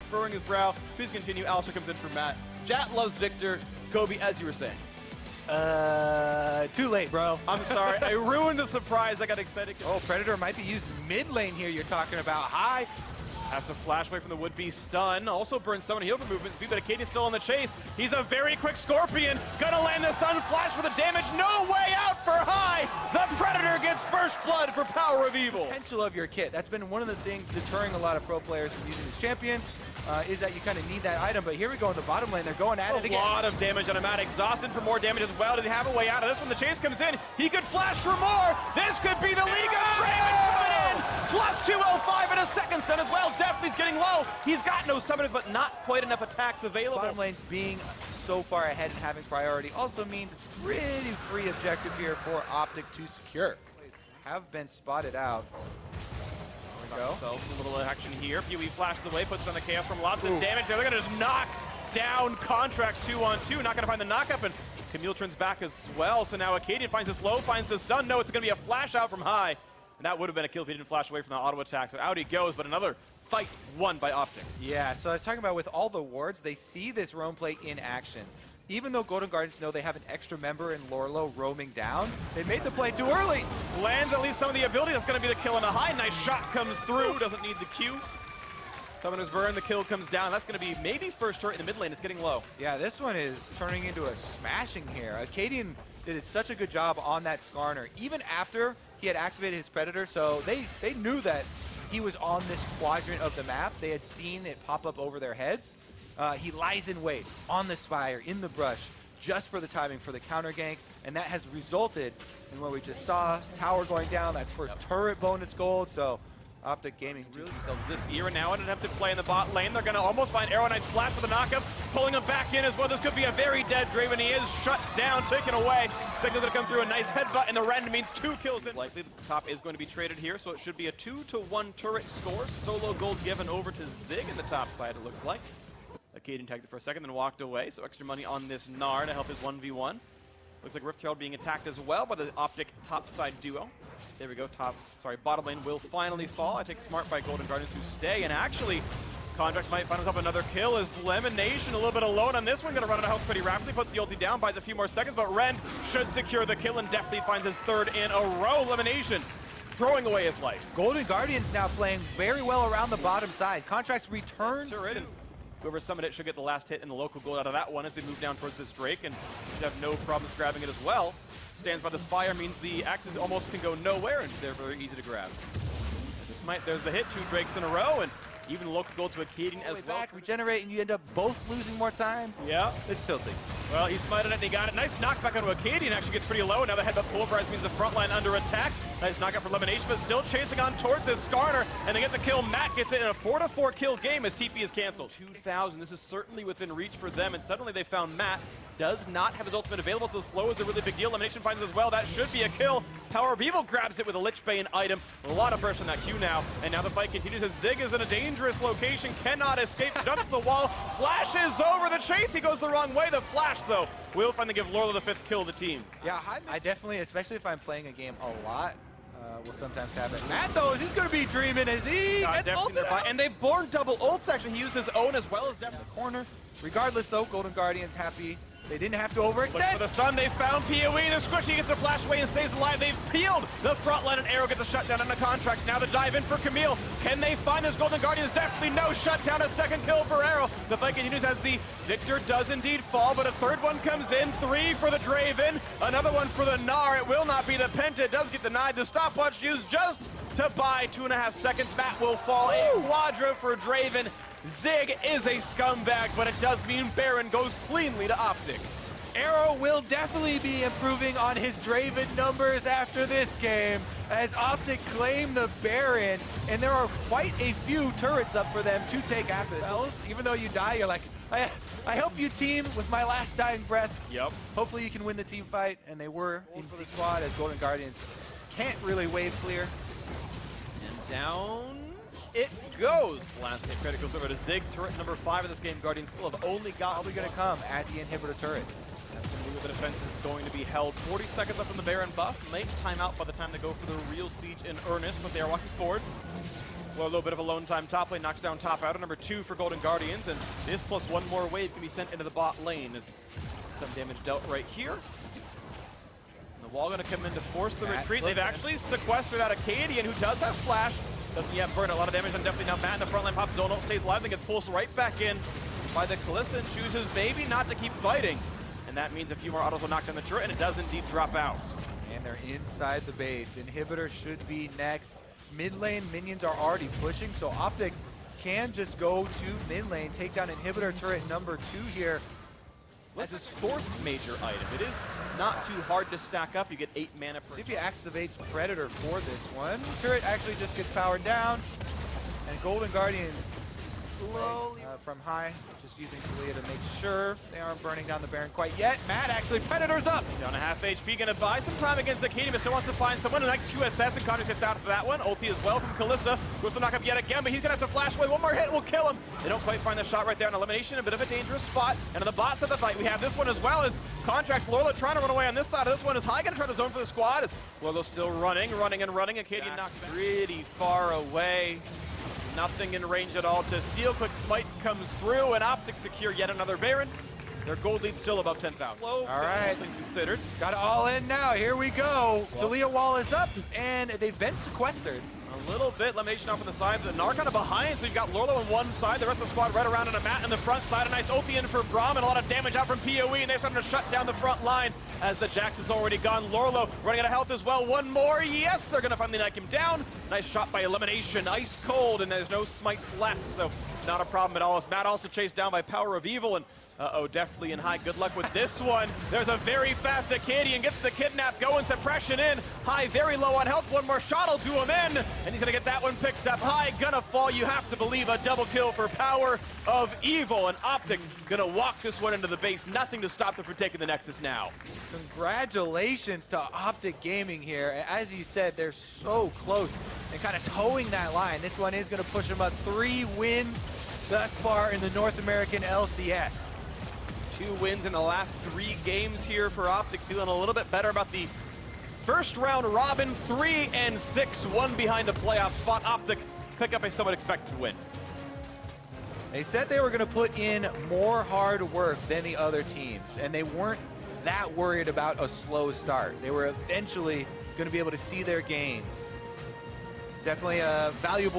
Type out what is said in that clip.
furrowing his brow. Please continue. Alistair comes in for Matt. Jat loves Victor. Kobe, as you were saying. Too late, bro. I'm sorry. I ruined the surprise. I got excited. Oh, Predator might be used mid lane here. You're talking about high. Has to flash away from the would-be stun. Also burns someone heal for movement speed, but Acadian's still on the chase. He's a very quick Scorpion. Gonna land the stun flash for the damage. No way out for high. The Predator gets first blood for Power of Evil. Potential of your kit. That's been one of the things deterring a lot of pro players from using this champion. Is that you kind of need that item, but here we go in the bottom lane. They're going at it again. A lot of damage on a Matt. Exhausted for more damage as well. Does he have a way out of this when the chase comes in? He could flash for more. This could be the league of Raven coming in. Plus 205 and a second stun as well. Definitely's getting low. He's got no summoners, but not quite enough attacks available. Bottom lane being so far ahead and having priority also means it's pretty free objective here for Optic to secure. Have been spotted out. Go. So a little action here. PoE flashes away, puts on the chaos from lots of damage there. They're going to just knock down Contracts 2-on-2. Not going to find the knockup, and Camille turns back as well. So now Acadian finds the slow, finds the stun. No, it's going to be a flash out from high. And that would have been a kill if he didn't flash away from the auto attack. So out he goes, but another fight won by Optic. Yeah, so I was talking about with all the wards, they see this roam play in action. Even though Golden Guardians know they have an extra member in Lorlo roaming down, they made the play too early. Lands at least some of the ability. That's going to be the kill on a high. Nice shot comes through. Doesn't need the Q. Summoner's Burn. The kill comes down. That's going to be maybe first turret in the mid lane. It's getting low. Yeah, this one is turning into a smashing here. Acadian did such a good job on that Skarner, even after he had activated his Predator. So they knew that he was on this quadrant of the map. They had seen it pop up over their heads. He lies in wait on the Spire, in the brush, just for the timing for the counter gank, and that has resulted in what we just saw. Tower going down, that's first turret bonus gold, so Optic Gaming really themselves this year, and now an attempted play in the bot lane. They're going to almost find Arrow Knight's flash for the knockup, pulling him back in as well. This could be a very dead Draven. He is shut down, taken away. Signal's going to come through, a nice headbutt, and the rend means 2 kills. Likely the top is going to be traded here, so it should be a 2-to-1 turret score. Solo gold given over to Zig in the top side, it looks like. Acadian tagged it for a second, then walked away, so extra money on this Gnar to help his 1v1. Looks like Rift Herald being attacked as well by the Optic topside duo. There we go, bottom lane will finally fall. I think smart by Golden Guardians to stay, and actually, Contracts might find himself another kill as Lemonation a little bit alone on this one, gonna run out of health pretty rapidly, puts the ulti down, buys a few more seconds, but Ren should secure the kill and definitely finds his third in a row. Lemonation throwing away his life. Golden Guardians now playing very well around the bottom side. Contracts returns to... Whoever summoned it should get the last hit and the local gold out of that one as they move down towards this Drake, and should have no problems grabbing it as well. Stands by the Spire means the axes almost can go nowhere, and they're very easy to grab. There's the hit, 2 Drakes in a row, and even the local gold to Acadian as well. Back, regenerate, and you end up both losing more time. Yeah. It's tilting. Well, he smited it and he got it. Nice knockback onto Acadian, actually gets pretty low. Now the headbutt pulverized means the front line under attack. Nice knockout for Lemonation, but still chasing on towards this Skarner, and they get the kill. Matt gets it in a 4-to-4 kill game as TP is canceled. 2,000, this is certainly within reach for them, and suddenly they found Matt does not have his ultimate available, so slow is a really big deal. Elimination finds it as well. That should be a kill. Power of Evil grabs it with a Lich Bane item. A lot of pressure on that Q now, and now the fight continues as Zig is in a dangerous location, cannot escape, jumps the wall, flashes over the chase. He goes the wrong way. The flash, though, will finally give Lorla the 5th kill of the team. Yeah, I definitely, especially if I'm playing a game a lot, will sometimes have it. Matt, though, he's going to be dreaming as he gets ulted out. And they've born double ults, actually. He used his own as well as down in the corner. Regardless, though, Golden Guardians happy. They didn't have to overextend. Look for the stun, they found PoE, the squishy gets to flash away and stays alive. They've peeled the front line, and Arrow gets a shutdown on the Contracts. Now the dive in for Camille. Can they find this Golden Guardians? Definitely no shutdown, a second kill for Arrow. The fight continues as the Victor does indeed fall, but a third one comes in. 3 for the Draven, another one for the Gnar. It will not be the Penta, it does get denied. The stopwatch used just to buy 2.5 seconds. Matt will fall, a quadra for Draven. Zig is a scumbag, but it does mean Baron goes cleanly to Optic. Arrow will definitely be improving on his Draven numbers after this game, as Optic claim the Baron, and there are quite a few turrets up for them to take after this. Even though you die, you're like, I help you team with my last dying breath. Yep. Hopefully you can win the team fight, and they were in for the squad as Golden Guardians can't really wave clear. And down it goes. Last hit credit goes over to Zig, turret number 5 of this game. Guardians still have only got. Probably going to come at the inhibitor turret. That's going to be where the defense is going to be held. 40 seconds left on the Baron buff. Late timeout by the time they go for the real siege in earnest, but they are walking forward. Well, a little bit of a lone time top lane, knocks down top outer, number 2 for Golden Guardians, and this plus one more wave can be sent into the bot lane. As some damage dealt right here. And the wall going to come in to force the retreat. They've actually sequestered out Acadian, who does have flash. Doesn't yet burn a lot of damage, and definitely now Matt in the front line pops his own ult, stays alive, and gets pulsed right back in by the Kalista and chooses maybe not to keep fighting. And that means a few more autos will knock down the turret, and it does indeed drop out. And they're inside the base. Inhibitor should be next. Mid lane minions are already pushing, so Optic can just go to mid lane, take down Inhibitor turret number 2 here. That's his 4th major item. It is not too hard to stack up. You get 8 mana per. See if he activates Predator for this one. Turret actually just gets powered down, and Golden Guardians slowly from high, just using Talia to make sure they aren't burning down the Baron quite yet. Matt actually Predator's up. Down a half HP, gonna buy some time against Acadian, but still wants to find someone. The next QSS, and Conjure gets out for that one. Ulti as well from Kalista. Goes to knock up yet again, but he's gonna have to flash away. One more hit will kill him. They don't quite find the shot right there on elimination. A bit of a dangerous spot. And on the bot side of the fight, we have this one as well as Contracts. Lorlo trying to run away on this side of this one. Is High gonna try to zone for the squad? As Lorlo's still running. Acadian knocked pretty far away. Nothing in range at all to steal. Quick smite comes through, and Optic secure yet another Baron. Their gold lead's still above 10,000. All right, things considered. Got it all in now. Here we go. Talia wall is up, and they've been sequestered. A little bit, elimination off on the side, the Narc kind of behind, so you've got Lorlo on one side, the rest of the squad right around on a mat in the front side. A nice ulti in for Braum, and a lot of damage out from PoE, and they're starting to shut down the front line as the Jax is already gone. Lorlo running out of health as well. One more, yes, they're going to finally knock him down. Nice shot by elimination, ice cold, and there's no smites left, so not a problem at all. As Matt also chased down by Power of Evil, and definitely in High. Good luck with this one. There's a very fast Acadian, gets the kidnap going, suppression in. High very low on health, one more shot will do him in, and he's gonna get that one picked up. High gonna fall, you have to believe, a double kill for Power of Evil, and Optic gonna walk this one into the base. Nothing to stop them from taking the Nexus now. Congratulations to Optic Gaming here. As you said, they're so close and kind of towing that line. This one is gonna push them up 3 wins thus far in the North American LCS. 2 wins in the last 3 games here for Optic, feeling a little bit better about the first round robin. 3-6, 1 behind a playoff spot. Optic pick up a somewhat expected win. They said they were going to put in more hard work than the other teams, and they weren't that worried about a slow start. They were eventually going to be able to see their gains. Definitely a valuable